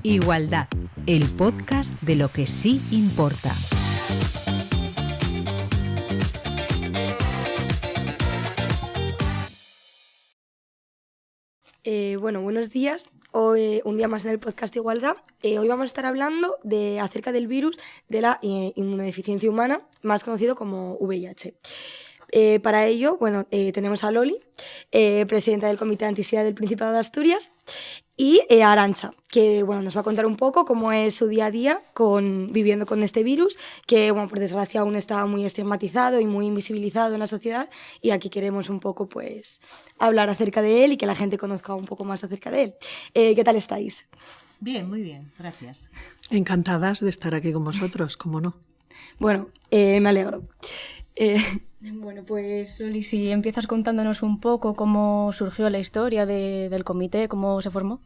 Igualdad, el podcast de lo que sí importa. Buenos días. Hoy, un día más en el podcast Igualdad. Hoy vamos a estar hablando acerca del virus de la inmunodeficiencia humana, más conocido como VIH. Para ello, tenemos a Loli, presidenta del Comité Antisida del Principado de Asturias, y a Arantxa, que nos va a contar un poco cómo es su día a día viviendo con este virus, que por desgracia aún está muy estigmatizado y muy invisibilizado en la sociedad, y aquí queremos un poco hablar acerca de él y que la gente conozca un poco más acerca de él. ¿Qué tal estáis? Bien, muy bien, gracias. Encantadas de estar aquí con vosotros, ¿cómo no? Me alegro. Loli, si empiezas contándonos un poco cómo surgió la historia del comité, cómo se formó.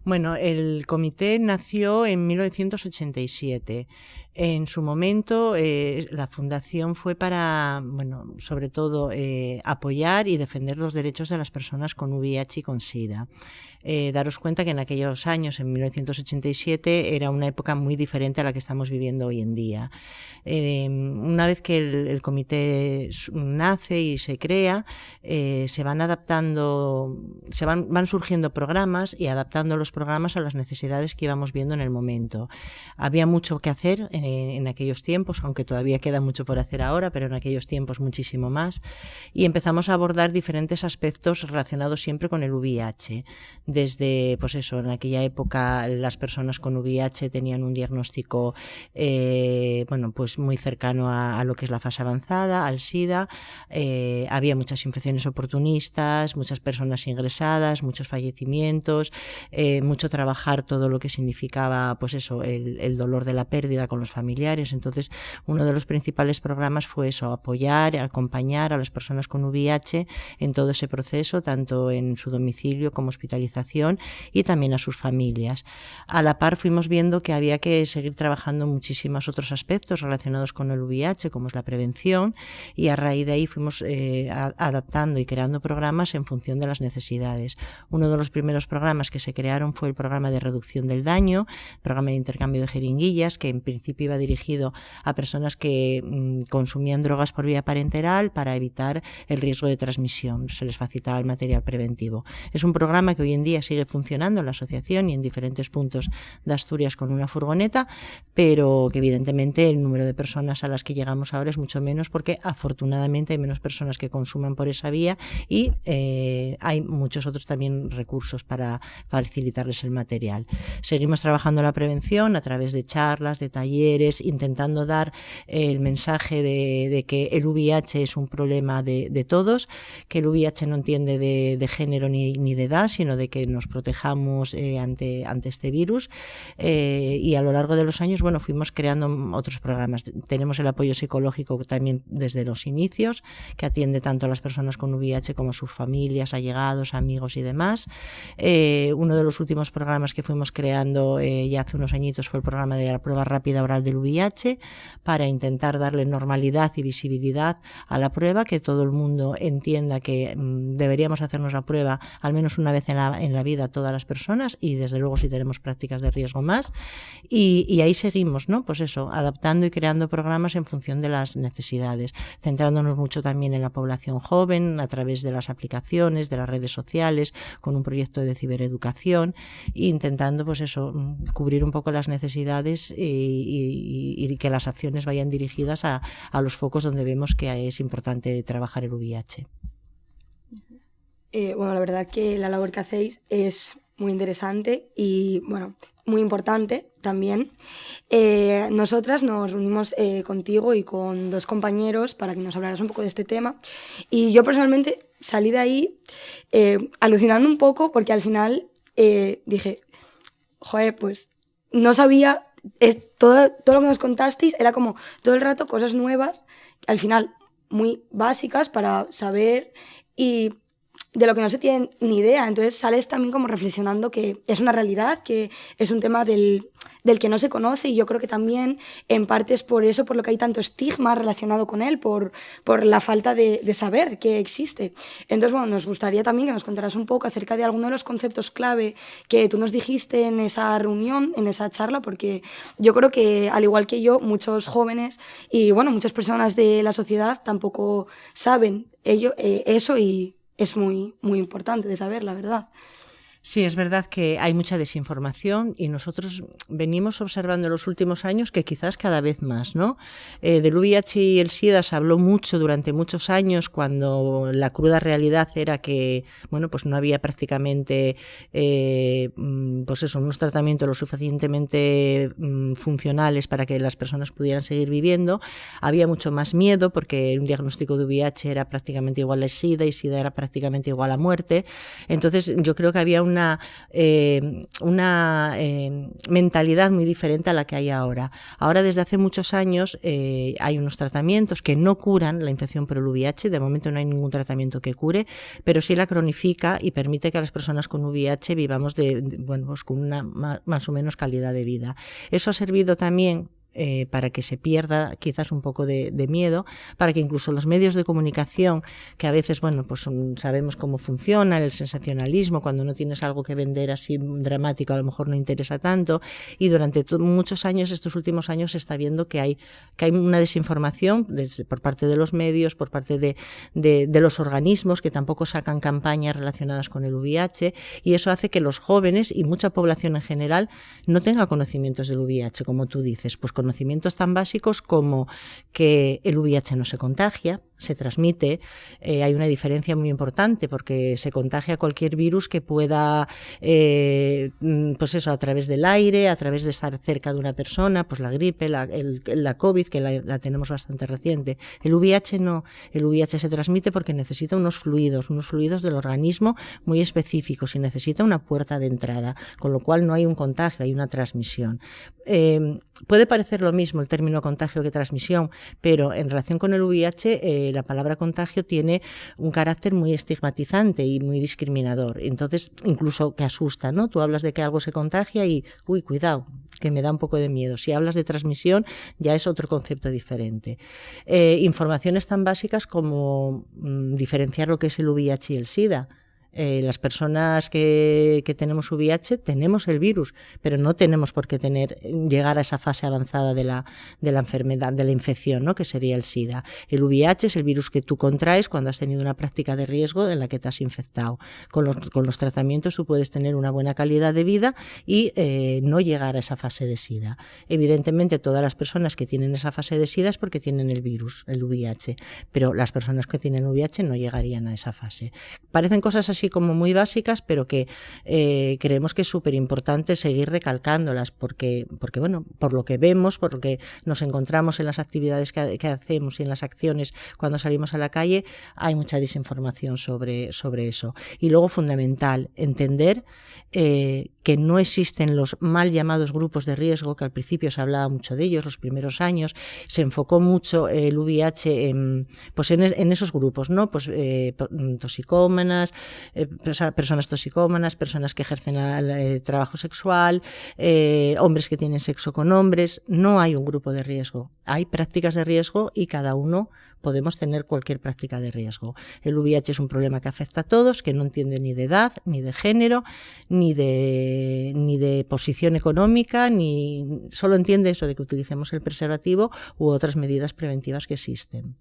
Bueno, el comité nació en 1987. En su momento, la fundación fue para, sobre todo, apoyar y defender los derechos de las personas con VIH y con SIDA. Daros cuenta que en aquellos años, en 1987, era una época muy diferente a la que estamos viviendo hoy en día. Una vez que el comité nace y se crea, se van adaptando, van surgiendo programas y adaptando los programas a las necesidades que íbamos viendo en el momento. Había mucho que hacer en aquellos tiempos, aunque todavía queda mucho por hacer ahora, pero en aquellos tiempos muchísimo más, y empezamos a abordar diferentes aspectos relacionados siempre con el VIH. Desde, en aquella época las personas con VIH tenían un diagnóstico muy cercano a lo que es la fase avanzada, al SIDA. Había muchas infecciones oportunistas, muchas personas ingresadas, muchos fallecimientos, mucho trabajar todo lo que significaba el dolor de la pérdida con los familiares. Entonces, uno de los principales programas fue eso, apoyar, acompañar a las personas con VIH en todo ese proceso, tanto en su domicilio como hospitalización, y también a sus familias. A la par fuimos viendo que había que seguir trabajando muchísimos otros aspectos relacionados con el VIH, como es la prevención, y a raíz de ahí fuimos adaptando y creando programas en función de las necesidades. Uno de los primeros programas que se crearon fue el programa de reducción del daño, programa de intercambio de jeringuillas, que en principio iba dirigido a personas que consumían drogas por vía parenteral para evitar el riesgo de transmisión. Se les facilitaba el material preventivo. Es un programa que hoy en día sigue funcionando en la asociación y en diferentes puntos de Asturias con una furgoneta, pero que evidentemente el número de personas a las que llegamos ahora es mucho menos, porque afortunadamente hay menos personas que consuman por esa vía y hay muchos otros también recursos para facilitarles el material. Seguimos trabajando la prevención a través de charlas, de talleres, intentando dar el mensaje de que el VIH es un problema de todos, que el VIH no entiende de género ni de edad, sino de que nos protejamos ante este virus, y a lo largo de los años fuimos creando otros programas. Tenemos el apoyo psicológico también desde los inicios, que atiende tanto a las personas con VIH como a sus familias, allegados, amigos y demás. Uno de los últimos programas que fuimos creando ya hace unos añitos fue el programa de la prueba rápida oral del VIH, para intentar darle normalidad y visibilidad a la prueba, que todo el mundo entienda que deberíamos hacernos la prueba al menos una vez en la vida todas las personas, y desde luego si tenemos prácticas de riesgo más, y ahí seguimos, adaptando y creando programas en función de las necesidades, centrándonos mucho también en la población joven a través de las aplicaciones, de las redes sociales, con un proyecto de cibereducación, e intentando cubrir un poco las necesidades y que las acciones vayan dirigidas a los focos donde vemos que es importante trabajar el VIH. La verdad que la labor que hacéis es muy interesante y muy importante también. Nosotras nos reunimos contigo y con dos compañeros para que nos hablaras un poco de este tema, y yo personalmente salí de ahí alucinando un poco, porque al final dije, no sabía, todo lo que nos contasteis era como todo el rato cosas nuevas, al final muy básicas para saber, y de lo que no se tiene ni idea. Entonces sales también como reflexionando que es una realidad, que es un tema del que no se conoce, y yo creo que también en parte es por eso por lo que hay tanto estigma relacionado con él, por la falta de saber que existe. Entonces, bueno, nos gustaría también que nos contaras un poco acerca de alguno de los conceptos clave que tú nos dijiste en esa reunión, en esa charla, porque yo creo que, al igual que yo, muchos jóvenes y, bueno, muchas personas de la sociedad tampoco saben eso, y es muy, muy importante de saber, la verdad. Sí, es verdad que hay mucha desinformación y nosotros venimos observando en los últimos años que quizás cada vez más, ¿no? Del VIH y el SIDA se habló mucho durante muchos años, cuando la cruda realidad era que, bueno, pues no había prácticamente, pues eso, unos tratamientos lo suficientemente funcionales para que las personas pudieran seguir viviendo. Había mucho más miedo porque un diagnóstico de VIH era prácticamente igual a SIDA y SIDA era prácticamente igual a muerte. Entonces yo creo que había una mentalidad muy diferente a la que hay ahora. Ahora, desde hace muchos años, hay unos tratamientos que no curan la infección por el VIH. De momento no hay ningún tratamiento que cure, pero sí la cronifica y permite que las personas con VIH vivamos bueno, pues con una más o menos calidad de vida. Eso ha servido también para que se pierda quizás un poco de miedo, para que incluso los medios de comunicación, que a veces, bueno, pues sabemos cómo funciona el sensacionalismo, cuando no tienes algo que vender así dramático a lo mejor no interesa tanto, y durante muchos años, estos últimos años, se está viendo que hay una desinformación por parte de los medios, por parte de los organismos, que tampoco sacan campañas relacionadas con el VIH, y eso hace que los jóvenes y mucha población en general no tenga conocimientos del VIH, como tú dices, pues conocimientos tan básicos como que el VIH no se contagia, se transmite. Hay una diferencia muy importante, porque se contagia cualquier virus que pueda, pues eso, a través del aire, a través de estar cerca de una persona, pues la gripe, la COVID, que la tenemos bastante reciente. El VIH no, el VIH se transmite porque necesita unos fluidos del organismo muy específicos y necesita una puerta de entrada, con lo cual no hay un contagio, hay una transmisión. Puede parecer lo mismo el término contagio que transmisión, pero en relación con el VIH, la palabra contagio tiene un carácter muy estigmatizante y muy discriminador, entonces incluso que asusta, ¿no? Tú hablas de que algo se contagia y, uy, cuidado, que me da un poco de miedo. Si hablas de transmisión, ya es otro concepto diferente. Informaciones tan básicas como diferenciar lo que es el VIH y el SIDA. Las personas que tenemos VIH tenemos el virus, pero no tenemos por qué llegar a esa fase avanzada de la enfermedad, de la infección, ¿no? Que sería el SIDA. El VIH es el virus que tú contraes cuando has tenido una práctica de riesgo en la que te has infectado. Con los tratamientos tú puedes tener una buena calidad de vida y no llegar a esa fase de SIDA. Evidentemente, todas las personas que tienen esa fase de SIDA es porque tienen el virus, el VIH, pero las personas que tienen VIH no llegarían a esa fase. Parecen cosas así como muy básicas, pero que creemos que es súper importante seguir recalcándolas, porque bueno, por lo que vemos, por lo que nos encontramos en las actividades que hacemos y en las acciones cuando salimos a la calle, hay mucha desinformación sobre eso. Y luego, fundamental, entender que no existen los mal llamados grupos de riesgo, que al principio se hablaba mucho de ellos, los primeros años se enfocó mucho el VIH en esos grupos, ¿no? Pues toxicómanas, personas toxicómanas, personas que ejercen trabajo sexual, hombres que tienen sexo con hombres. No hay un grupo de riesgo, hay prácticas de riesgo y cada uno podemos tener cualquier práctica de riesgo. El VIH es un problema que afecta a todos, que no entiende ni de edad, ni de género, ni de posición económica, ni solo entiende eso de que utilicemos el preservativo u otras medidas preventivas que existen.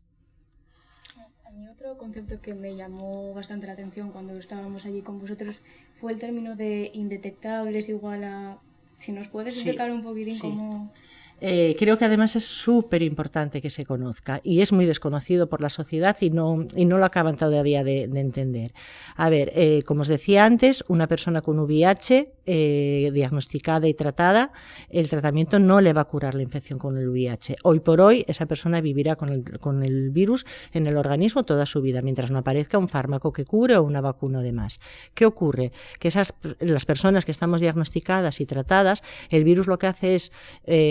A mí otro concepto que me llamó bastante la atención cuando estábamos allí con vosotros fue el término de indetectables igual a... Si nos puedes explicar un poquitín cómo... Creo que además es súper importante que se conozca y es muy desconocido por la sociedad y no lo acaban todavía de entender. A ver, como os decía antes, una persona con VIH diagnosticada y tratada, el tratamiento no le va a curar la infección con el VIH. Hoy por hoy esa persona vivirá con el virus en el organismo toda su vida, mientras no aparezca un fármaco que cure o una vacuna o demás. ¿Qué ocurre? Que las personas que estamos diagnosticadas y tratadas, el virus lo que hace es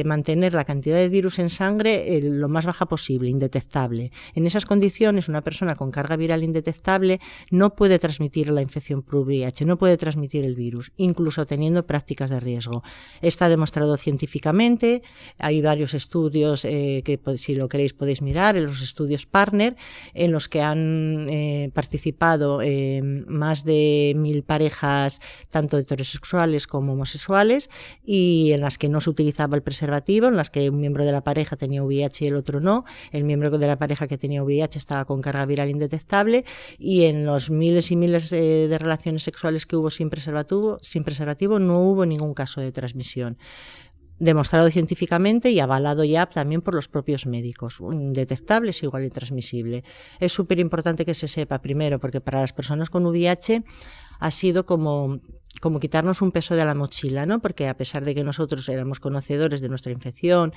mantener mantener la cantidad de virus en sangre lo más baja posible, indetectable. En esas condiciones, una persona con carga viral indetectable no puede transmitir la infección por VIH, no puede transmitir el virus, incluso teniendo prácticas de riesgo. Está demostrado científicamente, hay varios estudios que si lo queréis podéis mirar, en los estudios Partner, en los que han participado más de 1000 parejas, tanto heterosexuales como homosexuales, y en las que no se utilizaba el preservativo, en las que un miembro de la pareja tenía VIH y el otro no, el miembro de la pareja que tenía VIH estaba con carga viral indetectable, y en los miles y miles de relaciones sexuales que hubo sin preservativo no hubo ningún caso de transmisión. Demostrado científicamente y avalado ya también por los propios médicos. Indetectable es igual intransmisible. Es súper importante que se sepa, primero, porque para las personas con VIH ha sido como quitarnos un peso de la mochila, ¿no? Porque a pesar de que nosotros éramos conocedores de nuestra infección,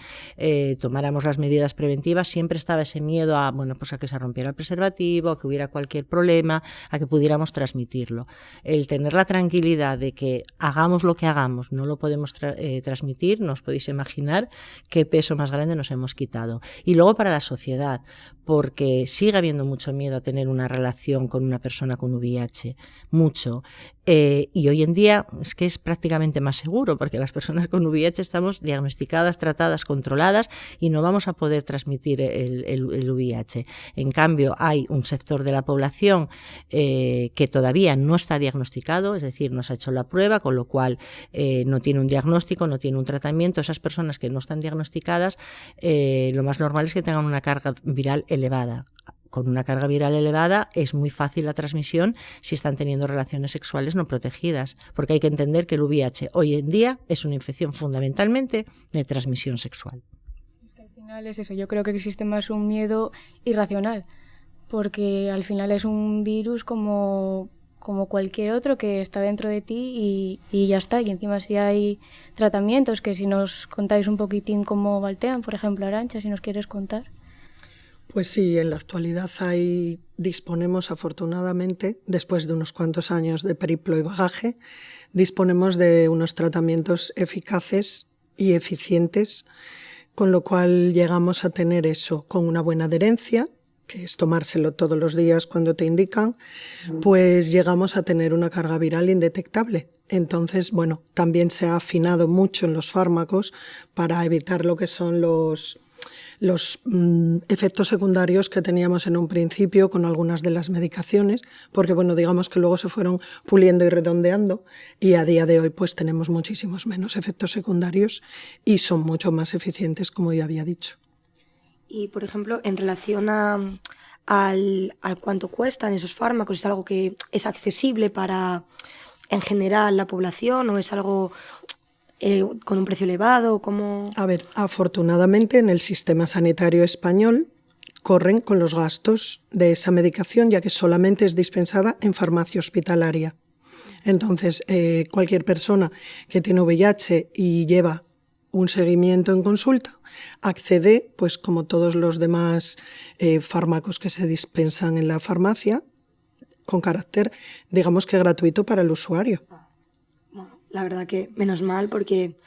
tomáramos las medidas preventivas, siempre estaba ese miedo a que se rompiera el preservativo, a que hubiera cualquier problema, a que pudiéramos transmitirlo. El tener la tranquilidad de que hagamos lo que hagamos, no lo podemos transmitir, no os podéis imaginar qué peso más grande nos hemos quitado. Y luego para la sociedad, porque sigue habiendo mucho miedo a tener una relación con una persona con VIH, mucho. Y hoy en día es que es prácticamente más seguro, porque las personas con VIH estamos diagnosticadas, tratadas, controladas y no vamos a poder transmitir el VIH. En cambio, hay un sector de la población que todavía no está diagnosticado, es decir, no se ha hecho la prueba, con lo cual no tiene un diagnóstico, no tiene un tratamiento. Esas personas que no están diagnosticadas, lo más normal es que tengan una carga viral elevada. Con una carga viral elevada es muy fácil la transmisión si están teniendo relaciones sexuales no protegidas, porque hay que entender que el VIH hoy en día es una infección fundamentalmente de transmisión sexual. Es que al final es eso, yo creo que existe más un miedo irracional, porque al final es un virus como cualquier otro que está dentro de ti y ya está. Y encima si hay tratamientos, que si nos contáis un poquitín cómo Valtean, por ejemplo, Arantxa, si nos quieres contar. Pues sí, en la actualidad disponemos afortunadamente, después de unos cuantos años de periplo y bagaje, disponemos de unos tratamientos eficaces y eficientes, con lo cual llegamos a tener eso con una buena adherencia, que es tomárselo todos los días cuando te indican, pues llegamos a tener una carga viral indetectable. Entonces, también se ha afinado mucho en los fármacos para evitar lo que son los efectos secundarios que teníamos en un principio con algunas de las medicaciones, porque digamos que luego se fueron puliendo y redondeando y a día de hoy pues tenemos muchísimos menos efectos secundarios y son mucho más eficientes, como ya había dicho. Y, por ejemplo, en relación al cuánto cuestan esos fármacos, ¿es algo que es accesible para, en general, la población o es algo con un precio elevado? ¿Cómo? A ver, afortunadamente en el sistema sanitario español corren con los gastos de esa medicación, ya que solamente es dispensada en farmacia hospitalaria. Entonces, cualquier persona que tiene VIH y lleva un seguimiento en consulta accede, pues como todos los demás fármacos que se dispensan en la farmacia, con carácter, digamos que gratuito para el usuario. La verdad que menos mal, porque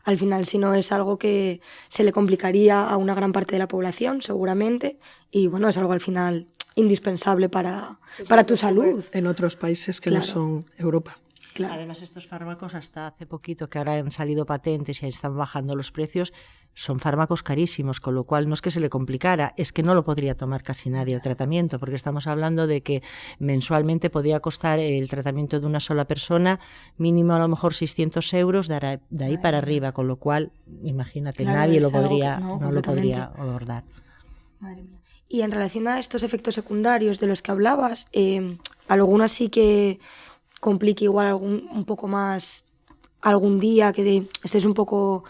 al final si no es algo que se le complicaría a una gran parte de la población, seguramente, y es algo al final indispensable para tu salud. En otros países que no son Europa. Claro. Además, estos fármacos, hasta hace poquito que ahora han salido patentes y están bajando los precios, son fármacos carísimos, con lo cual no es que se le complicara, es que no lo podría tomar casi nadie el tratamiento, porque estamos hablando de que mensualmente podía costar el tratamiento de una sola persona mínimo a lo mejor 600 euros de ahí para arriba, con lo cual, imagínate, claro, nadie no lo podría abordar. Madre mía. Y en relación a estos efectos secundarios de los que hablabas, ¿alguno así que complique igual un poco más algún día, que estés un poco?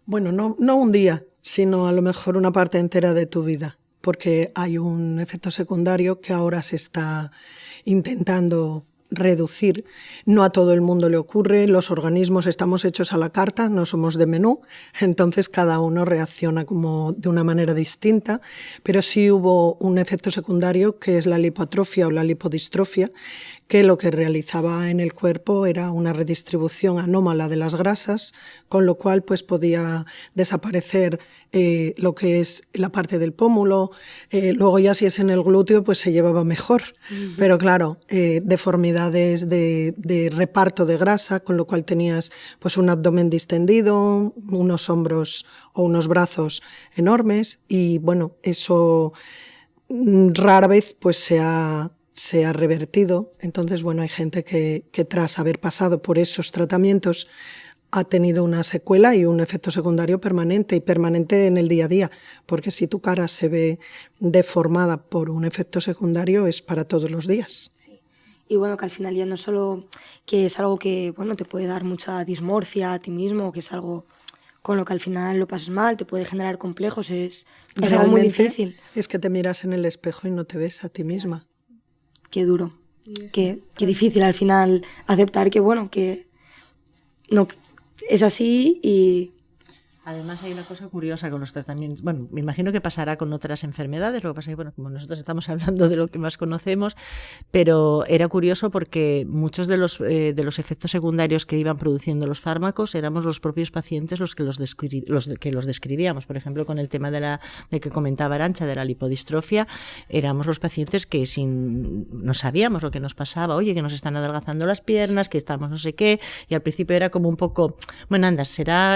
No un día, sino a lo mejor una parte entera de tu vida, porque hay un efecto secundario que ahora se está intentando reducir. No a todo el mundo le ocurre, los organismos estamos hechos a la carta, no somos de menú, entonces cada uno reacciona como de una manera distinta, pero sí hubo un efecto secundario que es la lipoatrofia o la lipodistrofia, que lo que realizaba en el cuerpo era una redistribución anómala de las grasas, con lo cual pues podía desaparecer lo que es la parte del pómulo, luego ya si es en el glúteo pues se llevaba mejor, pero claro, deformidades de reparto de grasa, con lo cual tenías pues un abdomen distendido, unos hombros o unos brazos enormes, y bueno, eso rara vez pues se ha revertido. Entonces, bueno, hay gente que tras haber pasado por esos tratamientos ha tenido una secuela y un efecto secundario permanente, y permanente en el día a día, porque si tu cara se ve deformada por un efecto secundario es para todos los días. Sí. Y bueno, que al final ya no solo que es algo que, bueno, te puede dar mucha dismorfia a ti mismo, que es algo con lo que al final lo pasas mal, te puede generar complejos, es algo muy difícil. Es que te miras en el espejo y no te ves a ti misma. Qué duro, qué difícil al final aceptar que, bueno, que no es así. Y además hay una cosa curiosa con los tratamientos. Bueno, me imagino que pasará con otras enfermedades, lo que pasa es que, bueno, como nosotros estamos hablando de lo que más conocemos, pero era curioso porque muchos de los efectos secundarios que iban produciendo los fármacos éramos los propios pacientes los que los describíamos. Por ejemplo, con el tema de que comentaba Arantxa, de la lipodistrofia, éramos los pacientes que no sabíamos lo que nos pasaba, oye, que nos están adelgazando las piernas, que estamos no sé qué, y al principio era como un poco, bueno, anda,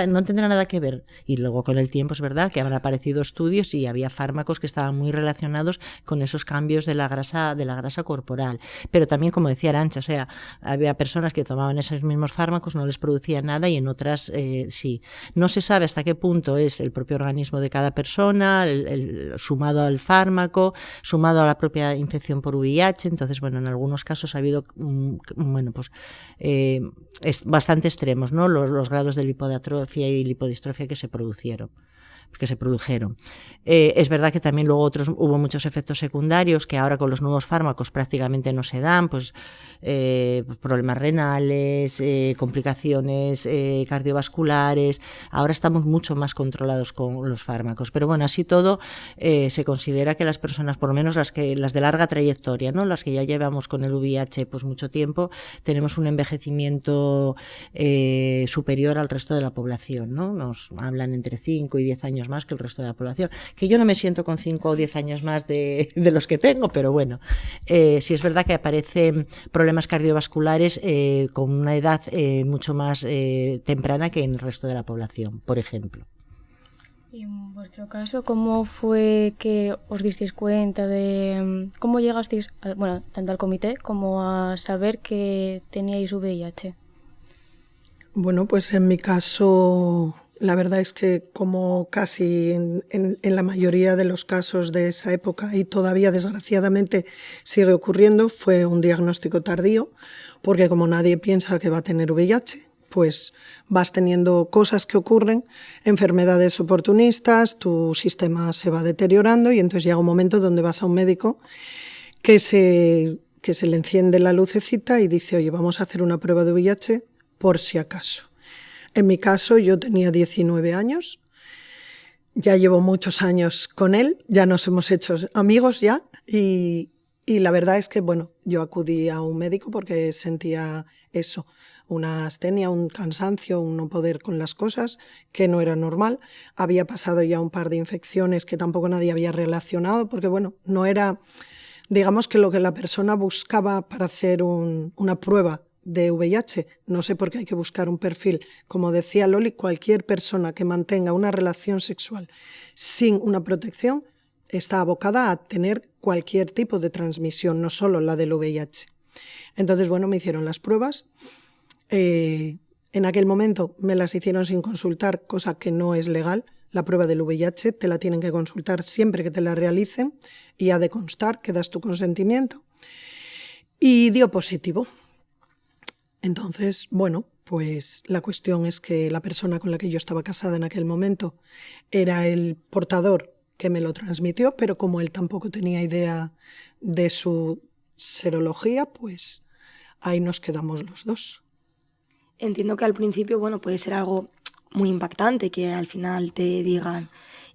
no tendrá nada que ver. Y luego con el tiempo es verdad que han aparecido estudios y había fármacos que estaban muy relacionados con esos cambios de la grasa corporal. Pero también, como decía Arantxa, o sea, había personas que tomaban esos mismos fármacos, no les producía nada, y en otras sí. No se sabe hasta qué punto es el propio organismo de cada persona, sumado al fármaco, sumado a la propia infección por VIH. Entonces, bueno, en algunos casos ha habido, bueno, pues es bastante extremos, ¿no? Los grados de lipoatrofia y lipodistrofia que se produjeron. Es verdad que también luego hubo muchos efectos secundarios que ahora con los nuevos fármacos prácticamente no se dan, pues problemas renales, complicaciones cardiovasculares. Ahora estamos mucho más controlados con los fármacos, pero bueno, así todo se considera que las personas, por lo menos las de larga trayectoria, ¿no? Las que ya llevamos con el VIH pues mucho tiempo, tenemos un envejecimiento superior al resto de la población, ¿no? Nos hablan entre 5 y 10 años más que el resto de la población, que yo no me siento con 5 o 10 años más de los que tengo, pero bueno, sí es verdad que aparecen problemas cardiovasculares con una edad mucho más temprana que en el resto de la población, por ejemplo. Y en vuestro caso, ¿cómo fue que os disteis cuenta de cómo llegasteis, tanto al comité como a saber que teníais VIH? Bueno, pues en mi caso, la verdad es que como casi en la mayoría de los casos de esa época, y todavía desgraciadamente sigue ocurriendo, fue un diagnóstico tardío, porque como nadie piensa que va a tener VIH, pues vas teniendo cosas que ocurren, enfermedades oportunistas, tu sistema se va deteriorando, y entonces llega un momento donde vas a un médico que se le enciende la lucecita y dice, oye, vamos a hacer una prueba de VIH por si acaso. En mi caso, yo tenía 19 años, ya llevo muchos años con él, ya nos hemos hecho amigos ya, y la verdad es que, bueno, yo acudí a un médico porque sentía eso, una astenia, un cansancio, un no poder con las cosas, que no era normal. Había pasado ya un par de infecciones que tampoco nadie había relacionado, porque, bueno, no era, digamos que lo que la persona buscaba para hacer una prueba de VIH. No sé por qué hay que buscar un perfil. Como decía Loli, cualquier persona que mantenga una relación sexual sin una protección está abocada a tener cualquier tipo de transmisión, no solo la del VIH. Entonces, bueno, me hicieron las pruebas. En aquel momento me las hicieron sin consultar, cosa que no es legal. La prueba del VIH te la tienen que consultar siempre que te la realicen y ha de constar que das tu consentimiento. Y dio positivo. Entonces, bueno, pues la cuestión es que la persona con la que yo estaba casada en aquel momento era el portador que me lo transmitió, pero como él tampoco tenía idea de su serología, pues ahí nos quedamos los dos. Entiendo que al principio, bueno, puede ser algo muy impactante que al final te digan.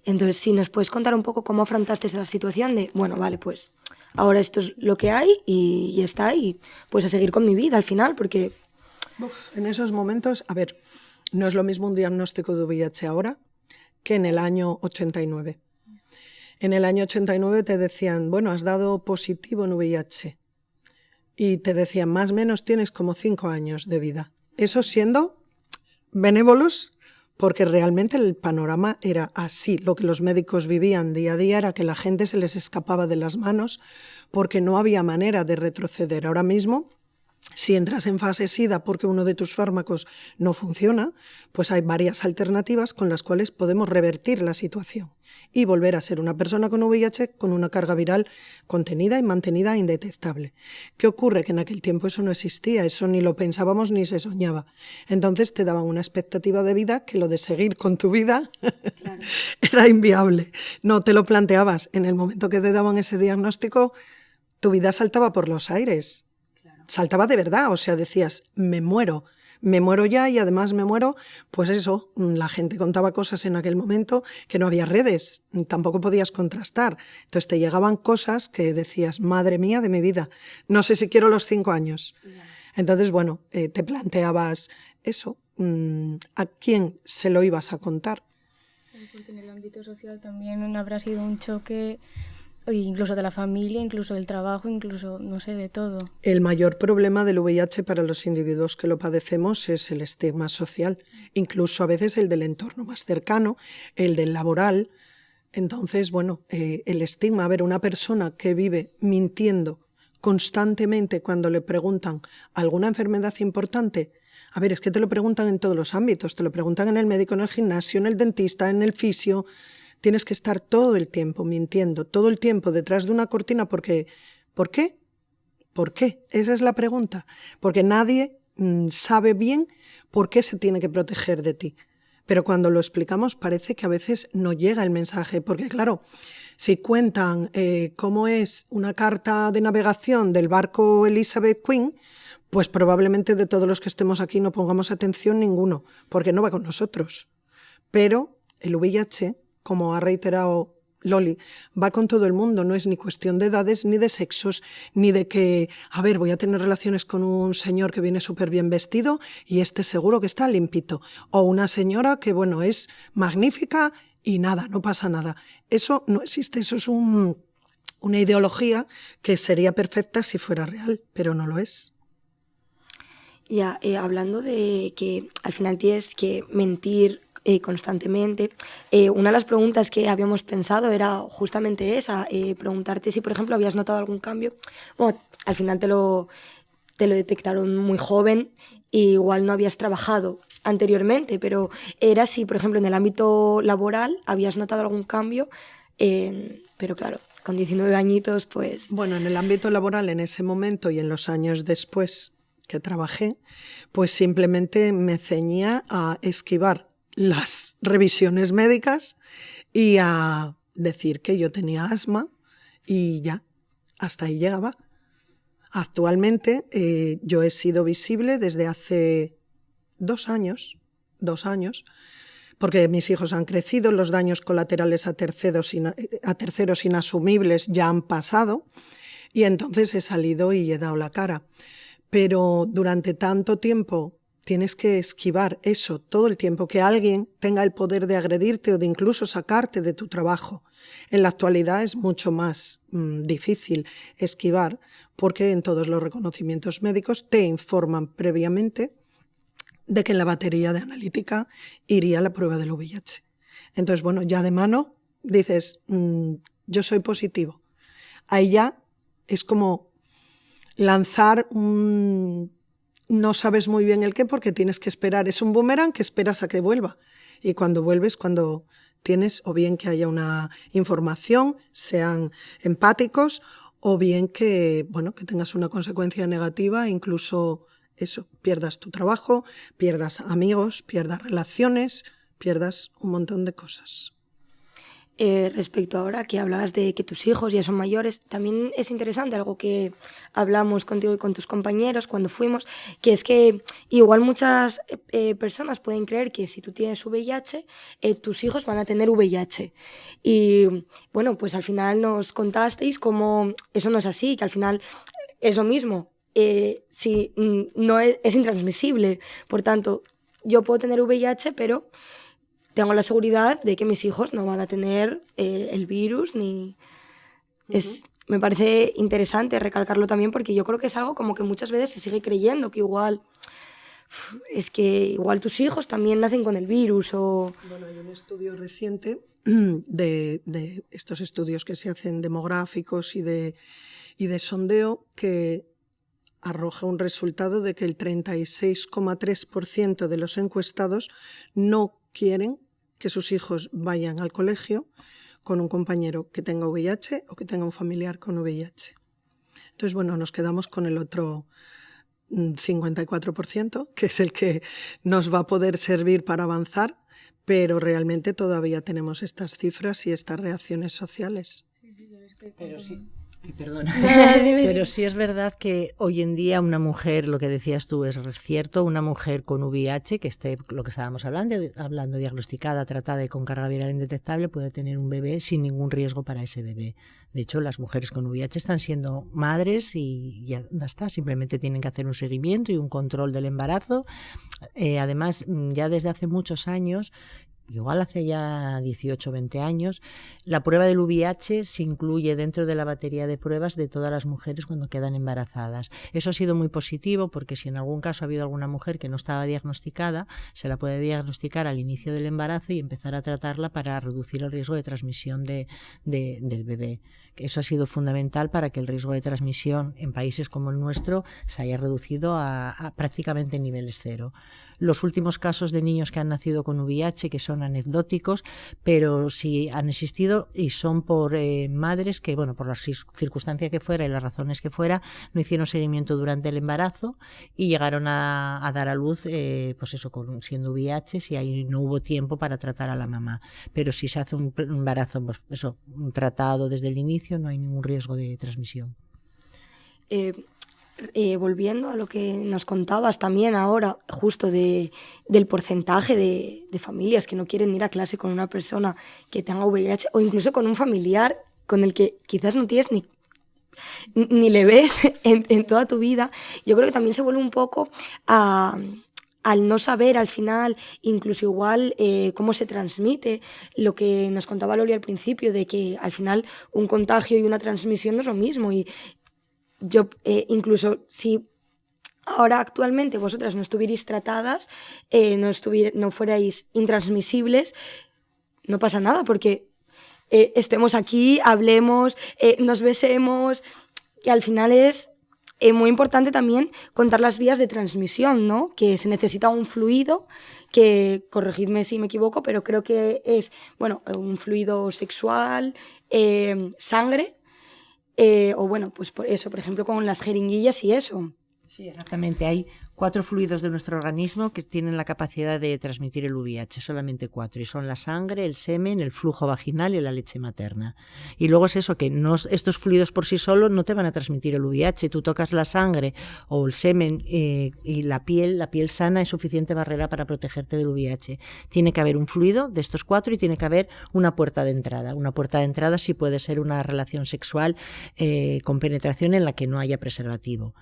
Entonces, si nos puedes contar un poco cómo afrontaste esa situación de, bueno, vale, pues ahora esto es lo que hay y ya está, y pues a seguir con mi vida al final, porque... En esos momentos, a ver, no es lo mismo un diagnóstico de VIH ahora que en el año 89. En el año 89 te decían, bueno, has dado positivo en VIH. Y te decían, más o menos tienes como 5 años de vida. Eso siendo benévolos, porque realmente el panorama era así. Lo que los médicos vivían día a día era que la gente se les escapaba de las manos porque no había manera de retroceder. Ahora mismo, si entras en fase SIDA porque uno de tus fármacos no funciona, pues hay varias alternativas con las cuales podemos revertir la situación y volver a ser una persona con VIH con una carga viral contenida y mantenida indetectable. ¿Qué ocurre? Que en aquel tiempo eso no existía, eso ni lo pensábamos ni se soñaba. Entonces te daban una expectativa de vida que lo de seguir con tu vida claro. Era inviable. No te lo planteabas. En el momento que te daban ese diagnóstico, tu vida saltaba por los aires. Saltaba de verdad, o sea, decías, me muero ya y además me muero, pues eso, la gente contaba cosas en aquel momento que no había redes, tampoco podías contrastar, entonces te llegaban cosas que decías, madre mía de mi vida, no sé si quiero los 5 años. Entonces, bueno, te planteabas eso, ¿a quién se lo ibas a contar? Porque en el ámbito social también habrá sido un choque... Incluso de la familia, incluso del trabajo, incluso, no sé, de todo. El mayor problema del VIH para los individuos que lo padecemos es el estigma social, incluso a veces el del entorno más cercano, el del laboral. Entonces, bueno, el estigma, a ver, una persona que vive mintiendo constantemente cuando le preguntan alguna enfermedad importante, a ver, es que te lo preguntan en todos los ámbitos, te lo preguntan en el médico, en el gimnasio, en el dentista, en el fisio. Tienes que estar todo el tiempo mintiendo, todo el tiempo detrás de una cortina porque... ¿Por qué? ¿Por qué? Esa es la pregunta. Porque nadie sabe bien por qué se tiene que proteger de ti. Pero cuando lo explicamos parece que a veces no llega el mensaje. Porque claro, si cuentan cómo es una carta de navegación del barco Elizabeth Queen, pues probablemente de todos los que estemos aquí no pongamos atención ninguno, porque no va con nosotros. Pero el VIH... como ha reiterado Loli, va con todo el mundo, no es ni cuestión de edades, ni de sexos, ni de que, a ver, voy a tener relaciones con un señor que viene súper bien vestido y este seguro que está limpito, o una señora que, bueno, es magnífica y nada, no pasa nada. Eso no existe, eso es una ideología que sería perfecta si fuera real, pero no lo es. Ya, hablando de que al final tienes que mentir constantemente, una de las preguntas que habíamos pensado era justamente esa, preguntarte si, por ejemplo, habías notado algún cambio. Bueno, al final te lo detectaron muy joven y igual no habías trabajado anteriormente, pero era si, por ejemplo, en el ámbito laboral habías notado algún cambio, pero claro, con 19 añitos, pues... Bueno, en el ámbito laboral en ese momento y en los años después que trabajé, pues simplemente me ceñía a esquivar las revisiones médicas y a decir que yo tenía asma y ya, hasta ahí llegaba. Actualmente yo he sido visible desde hace 2 años, porque mis hijos han crecido, los daños colaterales a terceros inasumibles ya han pasado y entonces he salido y he dado la cara. Pero durante tanto tiempo tienes que esquivar eso todo el tiempo, que alguien tenga el poder de agredirte o de incluso sacarte de tu trabajo. En la actualidad es mucho más difícil esquivar porque en todos los reconocimientos médicos te informan previamente de que en la batería de analítica iría la prueba del VIH. Entonces, bueno, ya de mano dices, yo soy positivo. Ahí ya es como lanzar no sabes muy bien el qué porque tienes que esperar. Es un boomerang que esperas a que vuelva. Y cuando vuelves, cuando tienes o bien que haya una información, sean empáticos, o bien que, bueno, que tengas una consecuencia negativa, incluso eso, pierdas tu trabajo, pierdas amigos, pierdas relaciones, pierdas un montón de cosas. Respecto ahora que hablabas de que tus hijos ya son mayores, también es interesante algo que hablamos contigo y con tus compañeros cuando fuimos, que es que igual muchas personas pueden creer que si tú tienes VIH, tus hijos van a tener VIH. Y bueno, pues al final nos contasteis cómo eso no es así, que al final es lo mismo. Si no es intransmisible, por tanto, yo puedo tener VIH, pero tengo la seguridad de que mis hijos no van a tener el virus ni... Me parece interesante recalcarlo también porque yo creo que es algo como que muchas veces se sigue creyendo que igual tus hijos también nacen con el virus o... Bueno, hay un estudio reciente de estos estudios que se hacen demográficos y de sondeo que arroja un resultado de que el 36,3% de los encuestados no quieren que sus hijos vayan al colegio con un compañero que tenga VIH o que tenga un familiar con VIH. Entonces, bueno, nos quedamos con el otro 54%, que es el que nos va a poder servir para avanzar, pero realmente todavía tenemos estas cifras y estas reacciones sociales. Pero sí. Perdona. Pero sí es verdad que hoy en día una mujer, lo que decías tú es cierto, una mujer con VIH, que esté, lo que estábamos hablando, diagnosticada, tratada y con carga viral indetectable, puede tener un bebé sin ningún riesgo para ese bebé. De hecho, las mujeres con VIH están siendo madres y ya está, simplemente tienen que hacer un seguimiento y un control del embarazo. Además, ya desde hace muchos años, igual hace ya 18 o 20 años, la prueba del VIH se incluye dentro de la batería de pruebas de todas las mujeres cuando quedan embarazadas. Eso ha sido muy positivo porque si en algún caso ha habido alguna mujer que no estaba diagnosticada, se la puede diagnosticar al inicio del embarazo y empezar a tratarla para reducir el riesgo de transmisión del bebé. Eso ha sido fundamental para que el riesgo de transmisión en países como el nuestro se haya reducido a prácticamente niveles cero. Los últimos casos de niños que han nacido con VIH, que son anecdóticos, pero sí han existido y son por madres que, bueno, por las circunstancias que fuera y las razones que fuera, no hicieron seguimiento durante el embarazo y llegaron a dar a luz, pues eso, siendo VIH, si ahí no hubo tiempo para tratar a la mamá. Pero si se hace un embarazo, pues eso, un tratado desde el inicio, no hay ningún riesgo de transmisión. Volviendo a lo que nos contabas también ahora, justo del porcentaje de familias que no quieren ir a clase con una persona que tenga VIH o incluso con un familiar con el que quizás no tienes ni le ves en toda tu vida, yo creo que también se vuelve un poco al no saber al final, incluso igual cómo se transmite, lo que nos contaba Loli al principio, de que al final un contagio y una transmisión no es lo mismo. Y yo, incluso si ahora actualmente vosotras no estuvierais tratadas, no fuerais intransmisibles, no pasa nada porque estemos aquí, hablemos, nos besemos, que al final es muy importante también contar las vías de transmisión, ¿no? Que se necesita un fluido, que, corregidme si me equivoco, pero creo que es, bueno, un fluido sexual, sangre, o bueno, pues por eso, por ejemplo, con las jeringuillas y eso. Sí, exactamente. Hay 4 fluidos de nuestro organismo que tienen la capacidad de transmitir el VIH, solamente 4, y son la sangre, el semen, el flujo vaginal y la leche materna. Y luego es eso, que estos fluidos por sí solos no te van a transmitir el VIH. Tú tocas la sangre o el semen y la piel sana es suficiente barrera para protegerte del VIH. Tiene que haber un fluido de estos 4 y tiene que haber una puerta de entrada. Una puerta de entrada sí puede ser una relación sexual con penetración en la que no haya preservativo.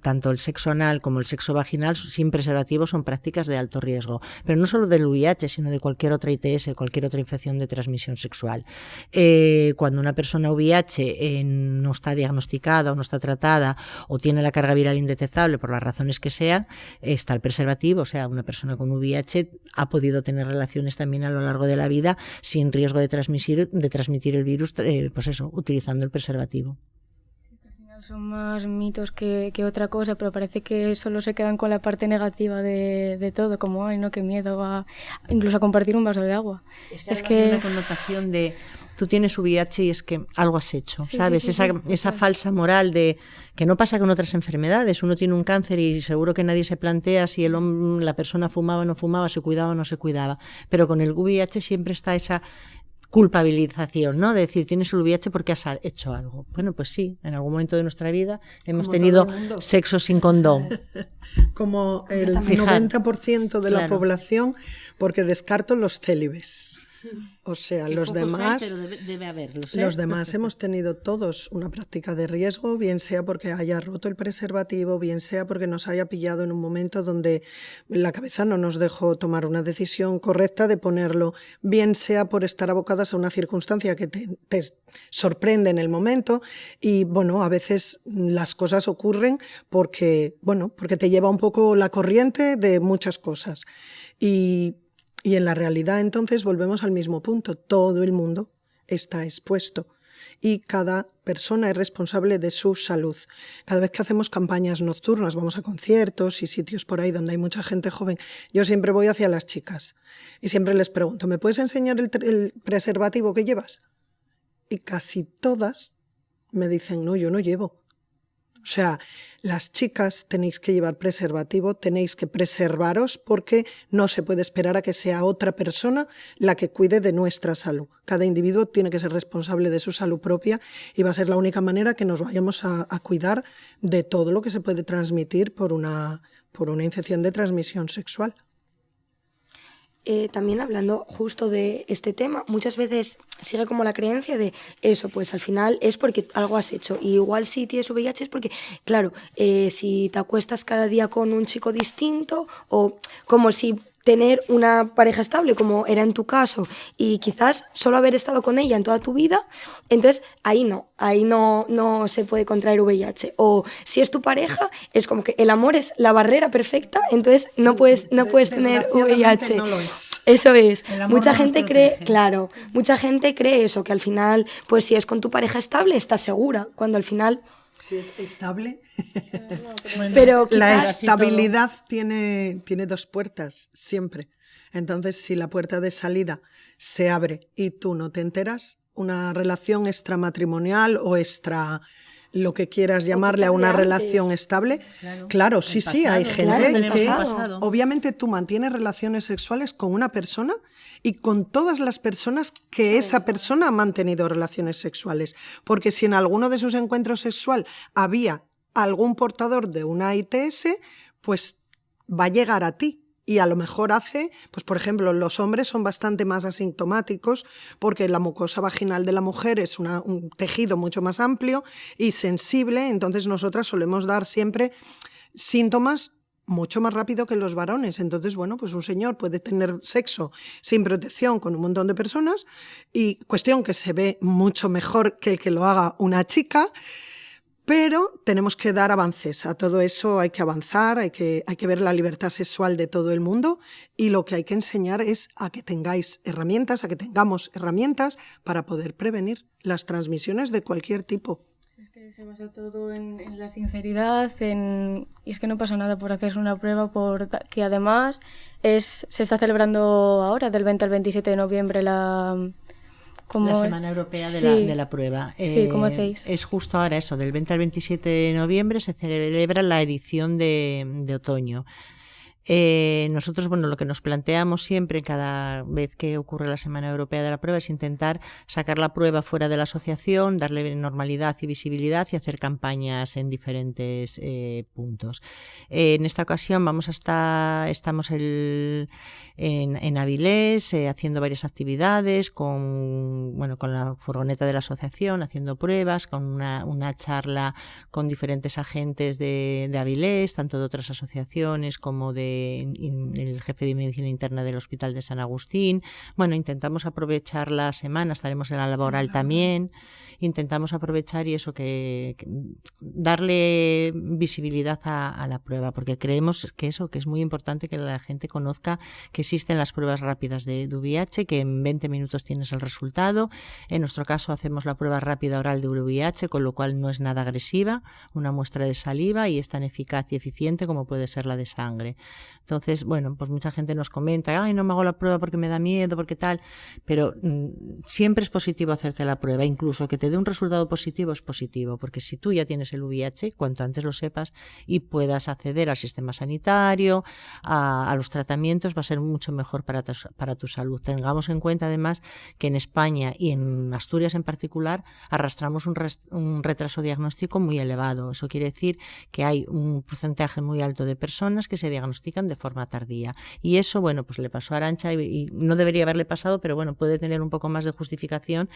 Tanto el sexo anal como el sexo vaginal sin preservativo son prácticas de alto riesgo, pero no solo del VIH, sino de cualquier otra ITS, cualquier otra infección de transmisión sexual. Cuando una persona VIH no está diagnosticada o no está tratada o tiene la carga viral indetectable por las razones que sean, está el preservativo, o sea, una persona con VIH ha podido tener relaciones también a lo largo de la vida sin riesgo de transmitir el virus, pues eso, utilizando el preservativo. Son más mitos que otra cosa, pero parece que solo se quedan con la parte negativa de todo, como, ay, no, qué miedo, incluso a compartir un vaso de agua. Es que una connotación de tú tienes VIH y es que algo has hecho, sí, ¿sabes? Sí, esa falsa moral de que no pasa con otras enfermedades. Uno tiene un cáncer y seguro que nadie se plantea si la persona fumaba o no fumaba, se cuidaba o no se cuidaba, pero con el VIH siempre está esa culpabilización, ¿no? De decir, tienes el VIH porque has hecho algo. Bueno, pues sí, en algún momento de nuestra vida hemos tenido sexo sin condón. Como el 90% de la población, porque descarto los célibes. O sea, los demás, hay, pero debe haberlos, los demás hemos tenido todos una práctica de riesgo, bien sea porque haya roto el preservativo, bien sea porque nos haya pillado en un momento donde la cabeza no nos dejó tomar una decisión correcta de ponerlo, bien sea por estar abocadas a una circunstancia que te sorprende en el momento y, bueno, a veces las cosas ocurren porque te lleva un poco la corriente de muchas cosas. Y en la realidad, entonces, volvemos al mismo punto. Todo el mundo está expuesto y cada persona es responsable de su salud. Cada vez que hacemos campañas nocturnas, vamos a conciertos y sitios por ahí donde hay mucha gente joven, yo siempre voy hacia las chicas y siempre les pregunto, ¿me puedes enseñar el preservativo que llevas? Y casi todas me dicen, no, yo no llevo. O sea, las chicas tenéis que llevar preservativo, tenéis que preservaros porque no se puede esperar a que sea otra persona la que cuide de nuestra salud. Cada individuo tiene que ser responsable de su salud propia y va a ser la única manera que nos vayamos a cuidar de todo lo que se puede transmitir por una infección de transmisión sexual. También hablando justo de este tema, muchas veces sigue como la creencia de eso, pues al final es porque algo has hecho. Y igual si tienes VIH es porque, claro, si te acuestas cada día con un chico distinto o como si tener una pareja estable, como era en tu caso, y quizás solo haber estado con ella en toda tu vida, entonces ahí no se puede contraer VIH. O si es tu pareja, es como que el amor es la barrera perfecta, entonces no puedes tener VIH. No lo es. Eso es. Mucha gente cree eso, que al final, pues si es con tu pareja estable, estás segura, cuando al final... Si es estable. Pero la estabilidad tiene dos puertas, siempre. Entonces, si la puerta de salida se abre y tú no te enteras, una relación extramatrimonial o extra... lo que quieras llamarle a una relación estable. Claro, sí, hay gente que obviamente tú mantienes relaciones sexuales con una persona y con todas las personas que esa persona ha mantenido relaciones sexuales. Porque si en alguno de sus encuentros sexuales había algún portador de una ITS, pues va a llegar a ti. Y a lo mejor pues por ejemplo, los hombres son bastante más asintomáticos porque la mucosa vaginal de la mujer es un tejido mucho más amplio y sensible, entonces nosotras solemos dar siempre síntomas mucho más rápido que los varones. Entonces, bueno, pues un señor puede tener sexo sin protección con un montón de personas y cuestión que se ve mucho mejor que el que lo haga una chica. Pero tenemos que dar avances. A todo eso hay que avanzar, hay que ver la libertad sexual de todo el mundo y lo que hay que enseñar es a que tengáis herramientas, a que tengamos herramientas para poder prevenir las transmisiones de cualquier tipo. Es que se basa todo en la sinceridad, y es que no pasa nada por hacerse una prueba, que además se está celebrando ahora, del 20 al 27 de noviembre, la Semana Europea de la Prueba. Sí, ¿cómo hacéis? Es justo ahora eso, del 20 al 27 de noviembre se celebra la edición de otoño. Nosotros, lo que nos planteamos siempre cada vez que ocurre la Semana Europea de la Prueba es intentar sacar la prueba fuera de la asociación, darle normalidad y visibilidad y hacer campañas en diferentes puntos. En esta ocasión estamos en Avilés haciendo varias actividades con la furgoneta de la asociación, haciendo pruebas, con una charla con diferentes agentes de Avilés, tanto de otras asociaciones como el jefe de medicina interna del Hospital de San Agustín. Intentamos aprovechar la semana, estaremos en la laboral también, intentamos aprovechar y eso que darle visibilidad a la prueba, porque creemos que es muy importante que la gente conozca que existen las pruebas rápidas de VIH, que en 20 minutos tienes el resultado. En nuestro caso hacemos la prueba rápida oral de VIH, con lo cual no es nada agresiva, una muestra de saliva y es tan eficaz y eficiente como puede ser la de sangre. Entonces, bueno, pues mucha gente nos comenta, ay, no me hago la prueba porque me da miedo, porque tal, pero siempre es positivo hacerte la prueba, incluso que te dé un resultado positivo es positivo, porque si tú ya tienes el VIH, cuanto antes lo sepas y puedas acceder al sistema sanitario, a los tratamientos, va a ser mucho mejor para tu salud. Tengamos en cuenta además que en España y en Asturias en particular arrastramos un retraso diagnóstico muy elevado. Eso quiere decir que hay un porcentaje muy alto de personas que se diagnostican de forma tardía. Y eso, bueno, pues le pasó a Arantxa y no debería haberle pasado, pero bueno, puede tener un poco más de justificación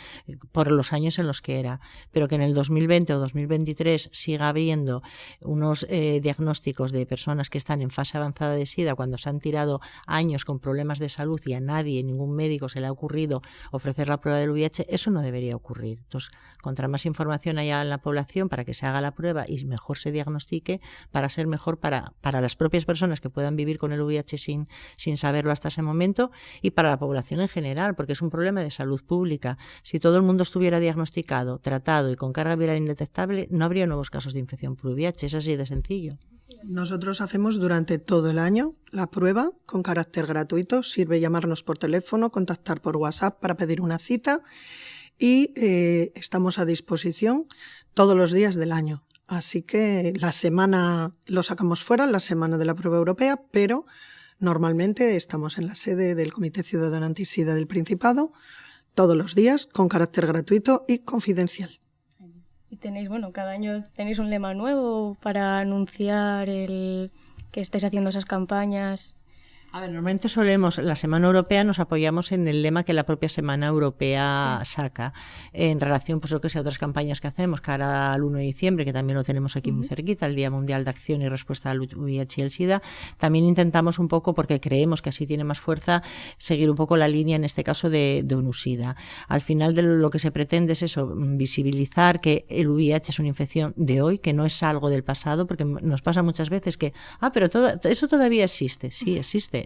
por los años en los que era. Pero que en el 2020 o 2023 siga habiendo unos diagnósticos de personas que están en fase avanzada de SIDA cuando se han tirado años con problemas de salud y a nadie, ningún médico se le ha ocurrido ofrecer la prueba del VIH, eso no debería ocurrir. Entonces, contra más información haya en la población para que se haga la prueba y mejor se diagnostique, para ser mejor para las propias personas que puedan vivir con el VIH sin saberlo hasta ese momento y para la población en general, porque es un problema de salud pública. Si todo el mundo estuviera diagnosticado, tratado y con carga viral indetectable, no habría nuevos casos de infección por VIH, es así de sencillo. Nosotros hacemos durante todo el año la prueba con carácter gratuito. Sirve llamarnos por teléfono, contactar por WhatsApp para pedir una cita y estamos a disposición todos los días del año. Así que la semana lo sacamos fuera, la semana de la prueba europea, pero normalmente estamos en la sede del Comité Ciudadano Antisida del Principado todos los días con carácter gratuito y confidencial. Y tenéis, bueno, cada año tenéis un lema nuevo para anunciar que estáis haciendo esas campañas. A ver, normalmente la Semana Europea nos apoyamos en el lema que la propia Semana Europea saca en relación, pues lo que sea, otras campañas que hacemos cara al 1 de diciembre, que también lo tenemos aquí muy cerquita, el Día Mundial de Acción y Respuesta al VIH y el SIDA. También intentamos un poco, porque creemos que así tiene más fuerza, seguir un poco la línea, en este caso, de ONU-SIDA. Al final de lo que se pretende es eso, visibilizar que el VIH es una infección de hoy, que no es algo del pasado, porque nos pasa muchas veces que, pero eso todavía existe. Sí, existe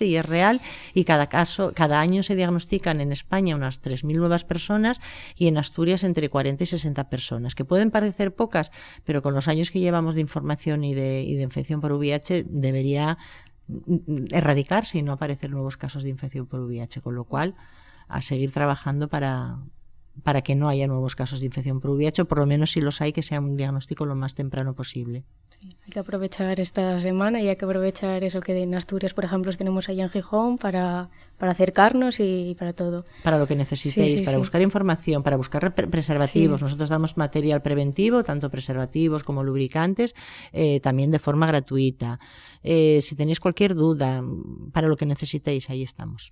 y es real, y cada año se diagnostican en España unas 3.000 nuevas personas y en Asturias entre 40 y 60 personas, que pueden parecer pocas, pero con los años que llevamos de información y de infección por VIH debería erradicarse y no aparecer nuevos casos de infección por VIH, con lo cual a seguir trabajando para que no haya nuevos casos de infección por VIH, o por lo menos si los hay, que sea un diagnóstico lo más temprano posible. Sí, hay que aprovechar esta semana y hay que aprovechar eso que en Asturias, por ejemplo, tenemos ahí en Gijón para acercarnos y para todo. Para lo que necesitéis, para buscar información, para buscar preservativos. Nosotros damos material preventivo, tanto preservativos como lubricantes, también de forma gratuita. Si tenéis cualquier duda, para lo que necesitéis, ahí estamos.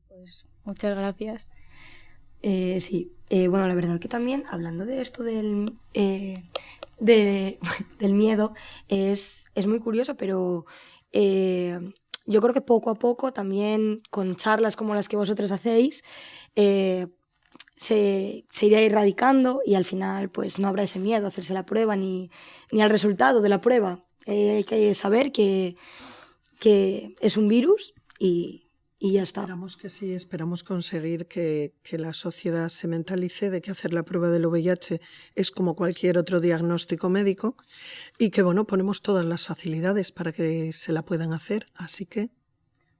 Pues muchas gracias. Sí, bueno, la verdad que también, hablando de esto del miedo, es muy curioso, pero yo creo que poco a poco, también con charlas como las que vosotros hacéis, se irá erradicando y al final pues no habrá ese miedo a hacerse la prueba ni al resultado de la prueba. Hay que saber que es un virus y ya está. Esperamos que sí, esperamos conseguir que la sociedad se mentalice de que hacer la prueba del VIH es como cualquier otro diagnóstico médico y que, bueno, ponemos todas las facilidades para que se la puedan hacer, así que...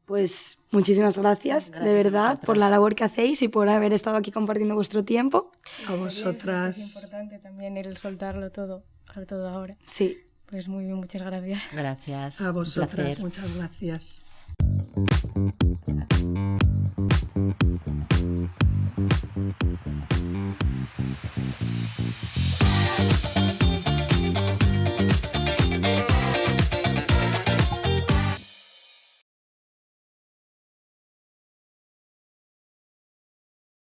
Pues muchísimas gracias de verdad, por la labor que hacéis y por haber estado aquí compartiendo vuestro tiempo. A vosotras. Es importante también el soltarlo todo, sobre todo ahora. Sí. Pues muy bien, muchas gracias. Gracias. A vosotras, muchas gracias.